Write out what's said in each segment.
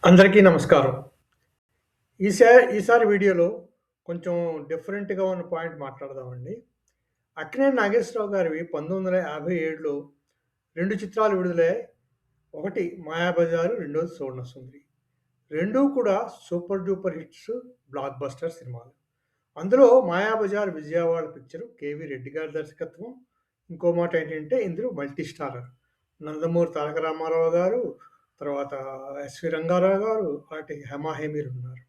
అందరికీ నమస్కారం. ఈసారి వీడియోలో కొంచెం డిఫరెంట్‌గా ఉన్న పాయింట్ మాట్లాడదామండి. అక్కినేని నాగేశ్వరరావు గారివి 1957లో 2 చిత్రాలు విడుదలయ్యాయి. ఒకటి 'మాయాబజార్' రెండోది 'సువర్ణసుందరి'. రెండూ కూడా super duper hits, block buster సినిమాలు. అందులో 'మాయాబజార్' విజయవాడ పిక్చరు కేవీ రెడ్డి గారి దర్శకత్వం. ఇంకో మాట ఏంటంటే ఇందులో మల్టీ స్టారర్. నందమూరి తారక రామారావు గారు, తర్వాత ఎస్వి రంగారావు గారు, అలాంటి హేమీలున్నారు.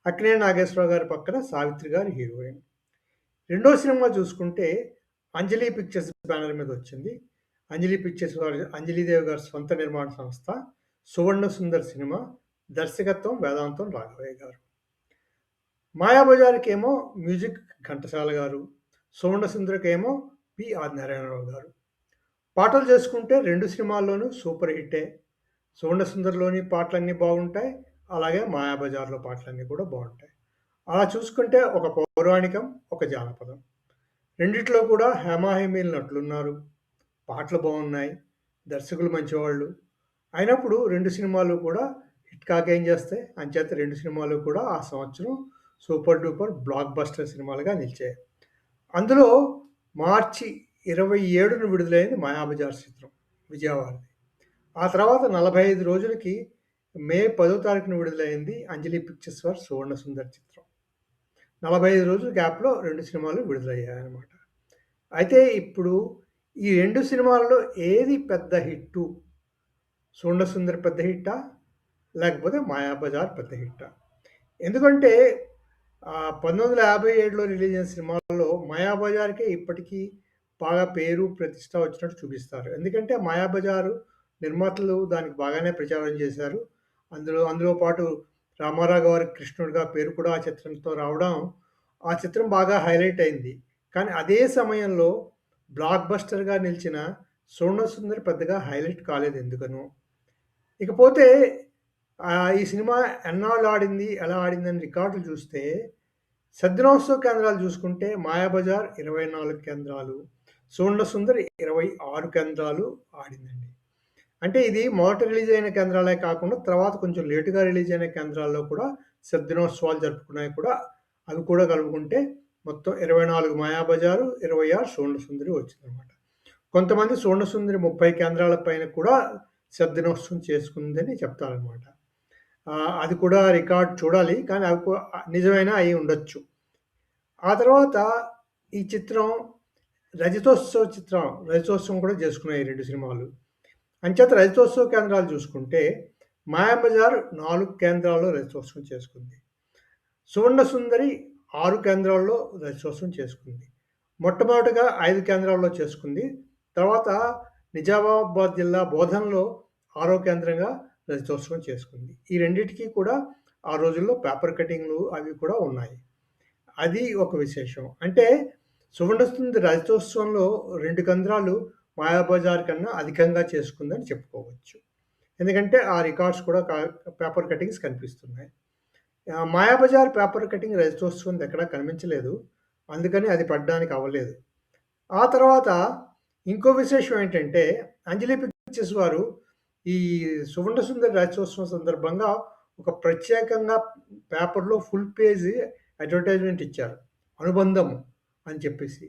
అక్కినేని నాగేశ్వరరావు గారి పక్కన సావిత్రి గారు హీరోయిన్. రెండో సినిమా చూసుకుంటే అంజలి పిక్చర్స్ బ్యానర్ మీద వచ్చింది. అంజలి పిక్చర్స్ వారి అంజలీదేవి గారి సొంత నిర్మాణ సంస్థ. 'సువర్ణ సుందర్' సినిమా. దర్శకత్వం వేదాంతం రాఘవయ్య గారు. 'మాయాబజార్'కేమో మ్యూజిక్ ఘంటసాల గారు. 'సువర్ణ సుందరి'కేమో పి.ఆర్. నారాయణరావు గారు. పాటలు చేసుకుంటే 2 సినిమాల్లోనూ సూపర్ హిట్టే. 'సువర్ణ సుందరి'లోని పాటలన్నీ బాగుంటాయి. అలాగే 'మాయాబజార్‌లో' పాటలన్నీ కూడా బావుంటాయి. అలా చూసుకుంటే ఒక పౌరాణికం, ఒక జానపదం. రెండిట్లో కూడా హేమీలు నటులున్నారు. పాటలు బావున్నాయి. దర్శకులు మంచివాళ్ళు. అయినప్పుడు 2 సినిమాలు కూడా హిట్ కాక ఏం చేస్తాయి? అంచేత 2 సినిమాలు కూడా ఆ సంవత్సరం సూపర్ డూపర్ బ్లాక్ బస్టర్ సినిమాలుగా నిలిచాయి. అందులో మార్చి 27న విడుదలైంది 'మాయాబజార్' చిత్రం విజయవాడది. ఆ తర్వాత 45 రోజులకి మే 10వ తారీఖున విడుదలైంది అంజలి పిక్చర్స్ వారి 'సువర్ణ సుందర్' చిత్రం. 45 రోజుల గ్యాప్‌లో 2 సినిమాలు విడుదలయ్యాయన్నమాట. అయితే ఇప్పుడు ఈ 2 సినిమాలలో ఏది పెద్ద హిట్టు? 'సువర్ణ సుందరి' పెద్ద హిట్టా? లేకపోతే 'మాయాబజార్' పెద్ద హిట్టా? ఎందుకంటే 1957లో రిలీజ్ అయిన సినిమాల్లో 'మాయాబజార్‌కే' ఇప్పటికీ బాగా పేరు, ప్రతిష్ట వచ్చినట్టు చూపిస్తారు. ఎందుకంటే 'మాయాబజార్' నిర్మాతలు దానికి బాగానే ప్రచారం చేశారు. అందులో పాటు రామారావు గారి కృష్ణుడిగా పేరు కూడా ఆ చిత్రంతో రావడం, ఆ చిత్రం బాగా హైలైట్ అయింది. కానీ అదే సమయంలో బ్లాక్ బస్టర్‌గా నిలిచిన 'సువర్ణ సుందరి' పెద్దగా హైలైట్ కాలేదు ఎందుకనో. ఇకపోతే ఈ సినిమా ఎన్నాళ్ళు ఆడింది, ఎలా ఆడిందని రికార్డులు చూస్తే సద్దినోత్సవ కేంద్రాలు చూసుకుంటే 'మాయాబజార్' 24 కేంద్రాలు, 'సువర్ణ సుందరి' 26 కేంద్రాలు ఆడిందండి. అంటే ఇది మొదట రిలీజ్ అయిన కేంద్రాలే కాకుండా తర్వాత కొంచెం లేట్‌గా రిలీజ్ అయిన కేంద్రాల్లో కూడా సద్దినోత్సవాలు జరుపుకున్నాయి కూడా. అవి కూడా కలుపుకుంటే మొత్తం 24 మాయాబజారు, 26 సువర్ణ సుందరి వచ్చిందనమాట. కొంతమంది సువర్ణ సుందరి 30 కేంద్రాల పైన కూడా సద్దినోత్సవం చేసుకుందని చెప్తారనమాట. అది కూడా రికార్డ్ చూడాలి. కానీ అవి నిజమైనా అయి ఉండొచ్చు. ఆ తర్వాత ఈ చిత్రం రజతోత్సవం కూడా చేసుకున్నాయి ఈ 2 సినిమాలు. అంచేత రజతోత్సవ కేంద్రాలు చూసుకుంటే 'మాయాబజార్' 4 కేంద్రాల్లో రజతోత్సవం చేసుకుంది. 'సువర్ణ సుందరి' 6 కేంద్రాల్లో రజతోత్సవం చేసుకుంది. మొట్టమొదటగా 5 కేంద్రాల్లో చేసుకుంది. తర్వాత నిజామాబాద్ జిల్లా బోధన్‌లో 6 కేంద్రంగా రజతోత్సవం చేసుకుంది. ఈ రెండిటికి కూడా ఆ రోజుల్లో పేపర్ కటింగ్‌లు అవి కూడా ఉన్నాయి. అది ఒక విశేషం. అంటే 'సువర్ణ సుందరి' రజతోత్సవంలో 2 కేంద్రాలు 'మాయాబజార్' కన్నా అధికంగా చేసుకుందని చెప్పుకోవచ్చు. ఎందుకంటే ఆ రికార్డ్స్ కూడా పేపర్ కటింగ్స్ కనిపిస్తున్నాయి. 'మాయాబజార్' పేపర్ కటింగ్ రజతోత్సవంది ఎక్కడా కనిపించలేదు. అందుకని అది పడడానికి అవ్వలేదు. ఆ తర్వాత ఇంకో విశేషం ఏంటంటే, అంజలి పిక్చర్స్ వారు ఈ 'సువర్ణ సుందరి' రజతోత్సవం సందర్భంగా ఒక ప్రత్యేకంగా పేపర్‌లో ఫుల్ పేజ్ అడ్వర్టైజ్‌మెంట్ ఇచ్చారు. అనుబంధం అని చెప్పేసి.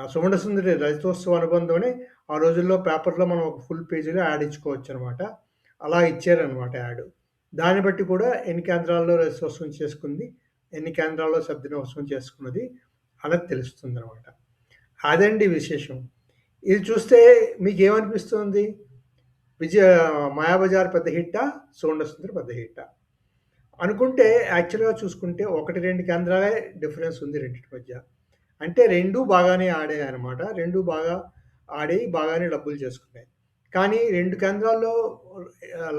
'సువర్ణ సుందరి' రజతోత్సవ అనుబంధం అని ఆ రోజుల్లో పేపర్‌లో మనం ఒక ఫుల్ పేజీలో యాడ్ ఇచ్చుకోవచ్చనమాట. అలా ఇచ్చారనమాట యాడ్. దాన్ని బట్టి కూడా ఎన్ని కేంద్రాల్లో రజతోత్సవం చేసుకుంది, ఎన్ని కేంద్రాల్లో సద్దినోత్సవం చేసుకున్నది అన్నది తెలుస్తుందనమాట. అదండి విశేషం. ఇది చూస్తే మీకేమనిపిస్తుంది? 'మాయాబజార్' పెద్ద హిట్టా? 'సువర్ణ సుందరి' పెద్ద హిట్టా? అనుకుంటే యాక్చువల్‌గా చూసుకుంటే 1, 2 కేంద్రాలే డిఫరెన్స్ ఉంది రెండిటి మధ్య. అంటే 2 బాగానే ఆడాయనమాట. 2 బాగా ఆడి బాగానే డబ్బులు చేసుకున్నాయి. కానీ 2 కేంద్రాల్లో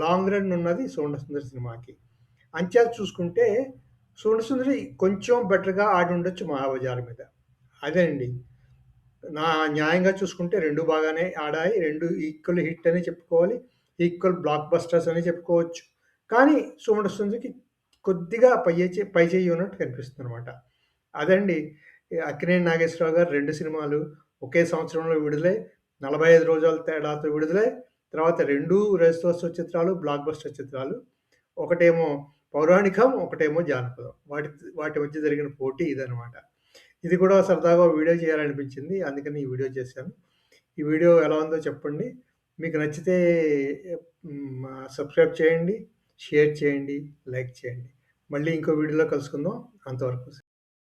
లాంగ్ రన్ ఉన్నది 'సువర్ణ సుందరి' సినిమాకి. అంచేత చూసుకుంటే 'సువర్ణ సుందరి' కొంచెం బెటర్‌గా ఆడుండొచ్చు 'మాయాబజార్' మీద. అదే అండి. న్యాయంగా చూసుకుంటే 2 బాగానే ఆడాయి. 2 ఈక్వల్ హిట్ అని చెప్పుకోవాలి. ఈక్వల్ బ్లాక్ బస్టర్స్ అని చెప్పుకోవచ్చు. కానీ 'సువర్ణ సుందరికి' కొద్దిగా పై చెయ్యి ఉన్నట్టు కనిపిస్తుందనమాట. అదండి. అక్కినేని నాగేశ్వరరావు గారు 2 సినిమాలు ఒకే సంవత్సరంలో విడుదలై, 45 రోజుల తేడాతో విడుదలై, తర్వాత 2 రజతోత్సవ చిత్రాలు, బ్లాక్ బస్టర్ చిత్రాలు. ఒకటేమో పౌరాణికం, ఒకటేమో జానపదం. వాటి వాటి మధ్య జరిగిన పోటీ ఇదనమాట. ఇది కూడా సరదాగా వీడియో చేయాలనిపించింది. అందుకని ఈ వీడియో చేశాను. ఈ వీడియో ఎలా ఉందో చెప్పండి. మీకు నచ్చితే సబ్స్క్రైబ్ చేయండి, షేర్ చేయండి, లైక్ చేయండి. మళ్ళీ ఇంకో వీడియోలో కలుసుకుందాం. అంతవరకు